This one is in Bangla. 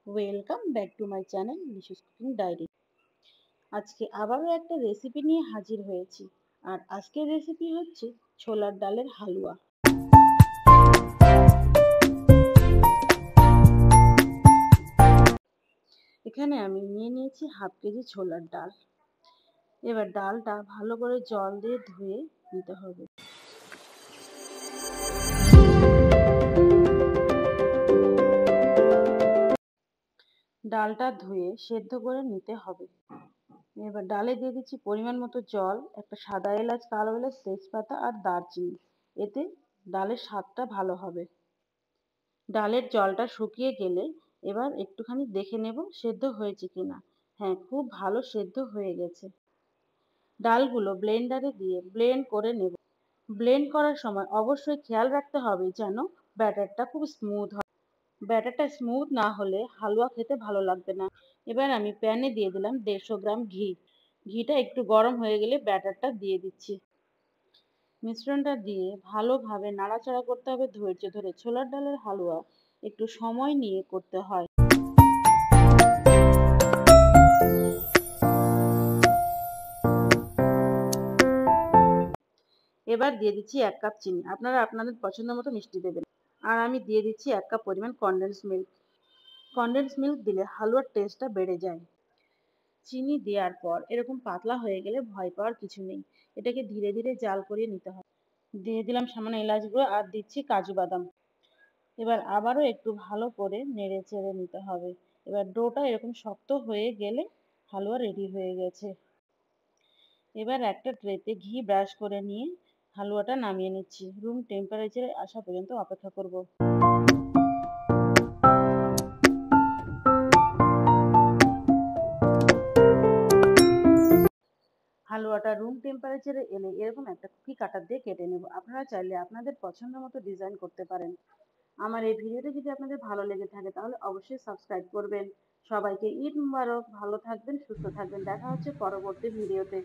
Welcome back to my channel luscious cooking diary. আজকে আবারও একটা রেসিপি নিয়ে হাজির হয়েছি। আর আজকের রেসিপি হচ্ছে ছোলার ডালের হালুয়া। এখানে আমি নিয়ে নিয়েছি হাফ কেজি ছোলার ডাল। এবার ডালটা ভালো করে জল দিয়ে ধুয়ে নিতে হবে। ডালটা ধুয়ে সেদ্ধ করে নিতে হবে। এবার ডালে দিয়ে দিচ্ছি পরিমাণ মতো জল, একটা সাদা এলাচ, কালো এলাচ, তেজপাতা আর দারচিনি। এতে ডালের স্বাদটা ভালো হবে। ডালের জলটা শুকিয়ে গেলে এবার একটুখানি দেখে নেব সেদ্ধ হয়েছে কিনা। হ্যাঁ, খুব ভালো সেদ্ধ হয়ে গেছে। ডালগুলো ব্লেন্ডারে দিয়ে ব্লেন্ড করে নেব। ব্লেন্ড করার সময় অবশ্যই খেয়াল রাখতে হবে যেন ব্যাটারটা খুব স্মুথ হয়। ব্যাটারটা স্মুথ না হলে হালুয়া খেতে ভালো লাগবে না। এবার আমি প্যানে দিয়ে দিলাম 150 গ্রাম ঘি। ঘিটা একটু গরম হয়ে গেলে ব্যাটারটা দিয়ে দিচ্ছি। মিশ্রণটা দিয়ে ভালোভাবে নাড়াচাড়া করতে হবে ধৈর্য ধরে। ছোলার ডালের হালুয়া একটু সময় নিয়ে করতে হয়। এবার দিয়ে দিচ্ছি 1 কাপ চিনি। আপনারা আপনাদের পছন্দ মতো মিষ্টি দেবেন। আর আমি দিয়ে দিচ্ছি 1 কাপ পরিমাণ কনডেন্স মিল্ক। কনডেন্স মিল্ক দিলে হালুয়ার টেস্টটা বেড়ে যায়। চিনি দেওয়ার পর এরকম পাতলা হয়ে গেলে ভয় পাওয়ার কিছু নেই। এটাকে ধীরে ধীরে জাল করিয়ে নিতে হবে। দিয়ে দিলাম সামান্য এলাচ গুঁড়ো আর দিচ্ছি কাজু বাদাম। এবার আবারও একটু ভালো করে নেড়ে চেড়ে নিতে হবে। এবার ডোটা এরকম শক্ত হয়ে গেলে হালুয়া রেডি হয়ে গেছে। এবার একটা ট্রেতে ঘি ব্রাশ করে নিয়ে হালুয়াটা নামিয়ে নিচ্ছি। রুম টেম্পারেচারে আসা পর্যন্ত অপেক্ষা করব। হালুয়াটা রুম টেম্পারেচারে এলে এরকম একটা কুকি কাটার দিয়ে কেটে নেব। আপনারা চাইলে আপনাদের পছন্দ মতো ডিজাইন করতে পারেন। আমার এই ভিডিওটা যদি আপনাদের ভালো লেগে থাকে তাহলে অবশ্যই সাবস্ক্রাইব করবেন। সবাইকে ঈদ মুবারক। ভালো থাকবেন, সুস্থ থাকবেন। দেখা হচ্ছে পরবর্তী ভিডিওতে।